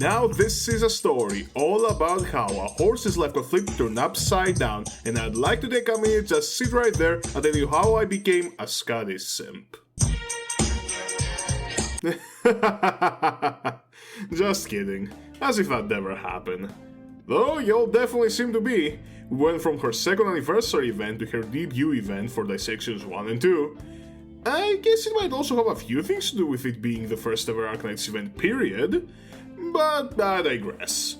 Now this is a story all about how a horse's life got flipped turned upside down, and I'd like to take a minute, just sit right there and tell you how I became a Scottish simp. Just kidding, as if that never happened. Though you'll definitely seem to be. We went from her second anniversary event to her debut event for Dissections 1 and 2. I guess it might also have a few things to do with it being the first ever Arknights event period, but I digress.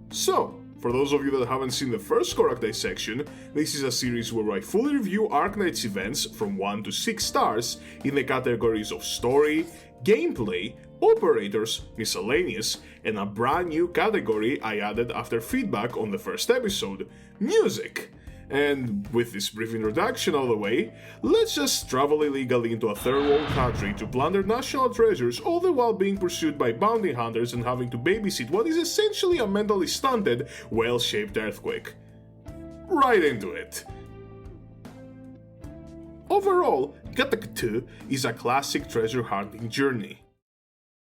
So, for those of you that haven't seen the first Skorak dissection, this is a series where I fully review Arknights events from 1 to 6 stars in the categories of story, gameplay, operators, miscellaneous, and a brand new category I added after feedback on the first episode, music. And with this brief introduction out of the way, let's just travel illegally into a third world country to plunder national treasures, all the while being pursued by bounty hunters and having to babysit what is essentially a mentally stunted, well-shaped earthquake. Right into it. Overall, Gatak 2 is a classic treasure hunting journey.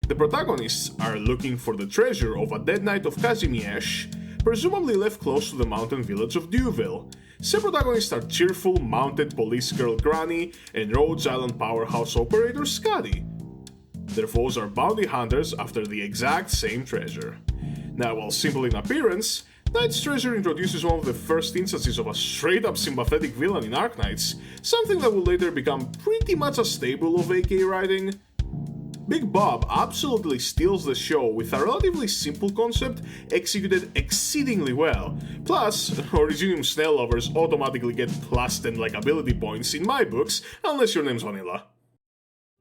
The protagonists are looking for the treasure of a dead knight of Kazimierz, presumably left close to the mountain village of Duville. Some protagonists are cheerful, mounted police girl Grani and Rhodes Island powerhouse operator Scotty. Their foes are bounty hunters after the exact same treasure. Now, while simple in appearance, Knight's Treasure introduces one of the first instances of a straight-up sympathetic villain in Arknights, something that will later become pretty much a staple of AK writing. Big Bob absolutely steals the show with a relatively simple concept executed exceedingly well. Plus, Originium Snail lovers automatically get plus 10 likability points in my books, unless your name's Vanilla.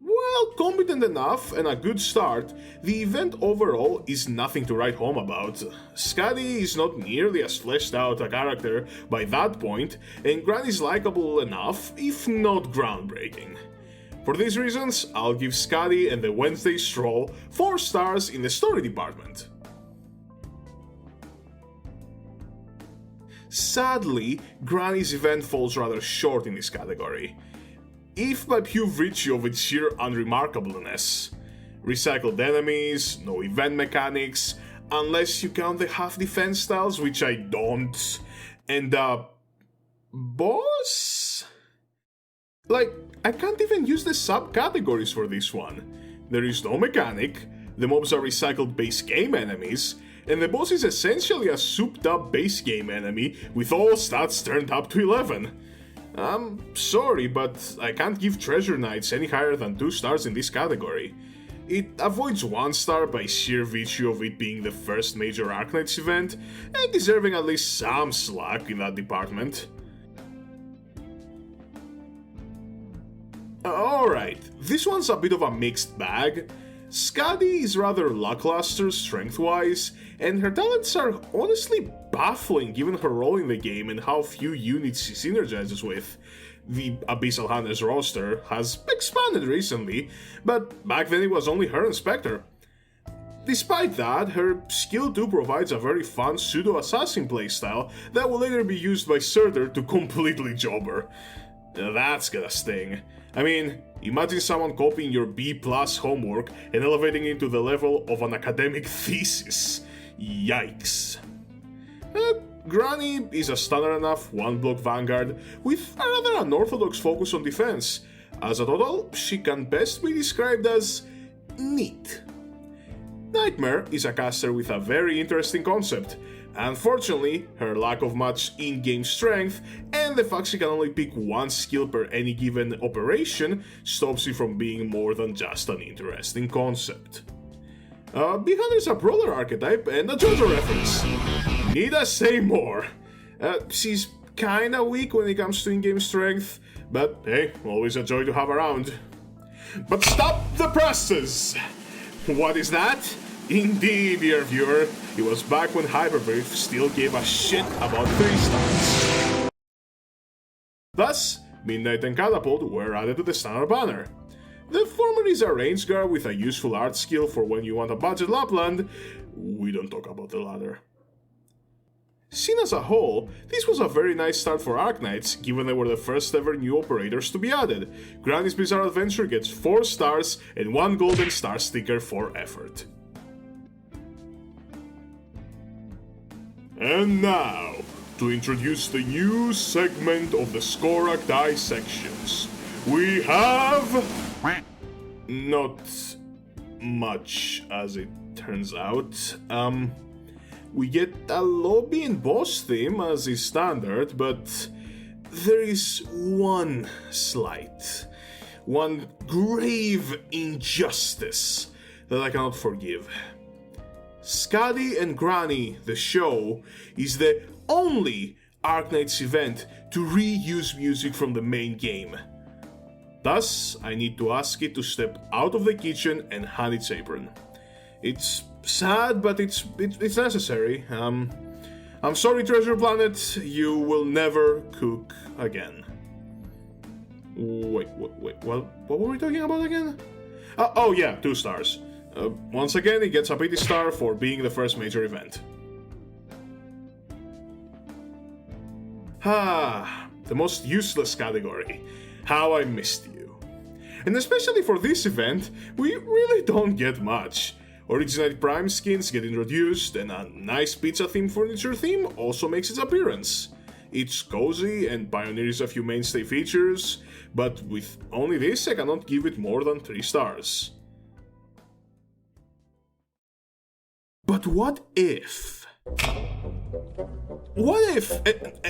While competent enough and a good start, the event overall is nothing to write home about. Scotty is not nearly as fleshed out a character by that point, and Grani is likable enough, if not groundbreaking. For these reasons, I'll give Scotty and the Wednesday Stroll 4 stars in the story department. Sadly, Grani's event falls rather short in this category, if by pure virtue of its sheer unremarkableness. Recycled enemies, no event mechanics, unless you count the half defense styles, which I don't, and boss? Like, I can't even use the subcategories for this one. There is no mechanic, the mobs are recycled base game enemies, and the boss is essentially a souped up base game enemy with all stats turned up to 11. I'm sorry, but I can't give Treasure Knights any higher than 2 stars in this category. It avoids 1 star by sheer virtue of it being the first major Arknights event, and deserving at least some slack in that department. Alright, this one's a bit of a mixed bag. Scotty is rather lackluster strength-wise, and her talents are honestly baffling given her role in the game and how few units she synergizes with. The Abyssal Hunters roster has expanded recently, but back then it was only her and Spectre. Despite that, her skill 2 provides a very fun pseudo-assassin playstyle that will later be used by Surtur to completely job her. That's gonna sting. I mean, imagine someone copying your B+ homework and elevating it to the level of an academic thesis. Yikes. Grani is a standard enough 1-block vanguard with a rather unorthodox focus on defense. As a total, she can best be described as neat. Nightmare is a caster with a very interesting concept. Unfortunately, her lack of much in-game strength and the fact she can only pick 1 skill per any given operation stops it from being more than just an interesting concept. Behind is a brawler archetype and a JoJo reference. Need I say more? She's kinda weak when it comes to in-game strength, but hey, always a joy to have around. But stop the presses! What is that? Indeed, dear viewer, it was back when Hyperbrief still gave a shit about 3 stars. Thus, Midnight and Catapult were added to the standard banner. The former is a range guard with a useful art skill for when you want a budget Lapland. We don't talk about the latter. Seen as a whole, this was a very nice start for Arknights, given they were the first ever new operators to be added. Grani's Bizarre Adventure gets 4 stars and 1 golden star sticker for effort. And now, to introduce the new segment of the Skorak Dissections, we have... not much, as it turns out. We get a lobby and boss theme as is standard, but there is one grave injustice that I cannot forgive. Skadi and Grani, the show, is the only Arknights event to reuse music from the main game. Thus, I need to ask it to step out of the kitchen and hand its apron. It's sad, but it's necessary. I'm sorry, Treasure Planet, you will never cook again. Wait, what were we talking about again? Oh yeah, 2 stars. Once again, it gets a pity star for being the first major event. The most useless category. How I missed you. And especially for this event, we really don't get much. Original Prime skins get introduced, and a nice pizza-themed furniture theme also makes its appearance. It's cozy and pioneers a few mainstay features, but with only this I cannot give it more than 3 stars. But what if,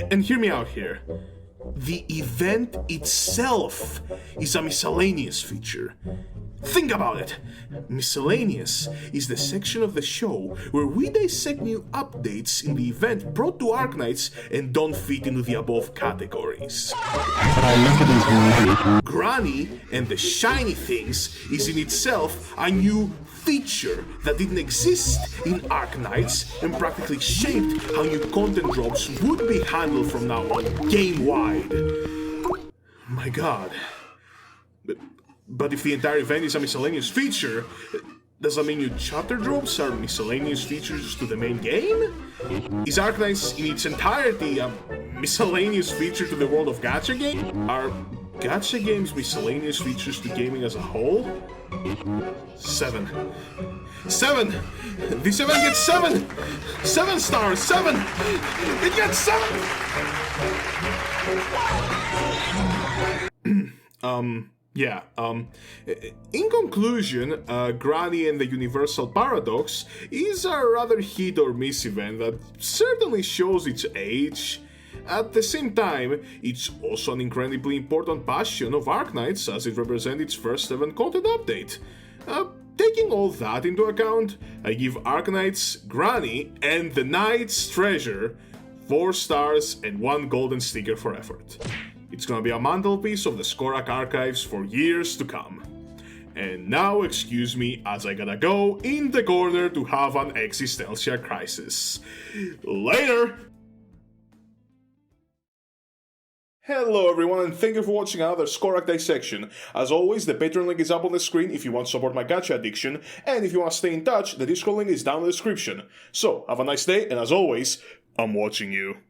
and hear me out here, the event itself is a miscellaneous feature? Think about it. Miscellaneous is the section of the show where we dissect new updates in the event brought to Arknights and don't fit into the above categories. Grani and the shiny things is in itself a new feature that didn't exist in Arknights and practically shaped how new content drops would be handled from now on, game-wide. My god. But if the entire event is a miscellaneous feature, does that mean new chapter drops are miscellaneous features to the main game? Is Arknights in its entirety a miscellaneous feature to the world of gacha game? Are gacha games miscellaneous features to gaming as a whole? 7. This event gets 7! 7 stars! 7! It gets 7! In conclusion, Grani and the Universal Paradox is a rather hit or miss event that certainly shows its age. At the same time, it's also an incredibly important bastion of Arknights as it represents its first event content update. Taking all that into account, I give Arknights, Grani, and the Knight's Treasure 4 stars and 1 golden sticker for effort. It's gonna be a mantelpiece of the Skorak archives for years to come. And now excuse me as I gotta go in the corner to have an existential crisis. Later! Hello everyone and thank you for watching another Skorak dissection. As always, the Patreon link is up on the screen if you want to support my gacha addiction, and if you want to stay in touch, the Discord link is down in the description. So, have a nice day, and as always, I'm watching you.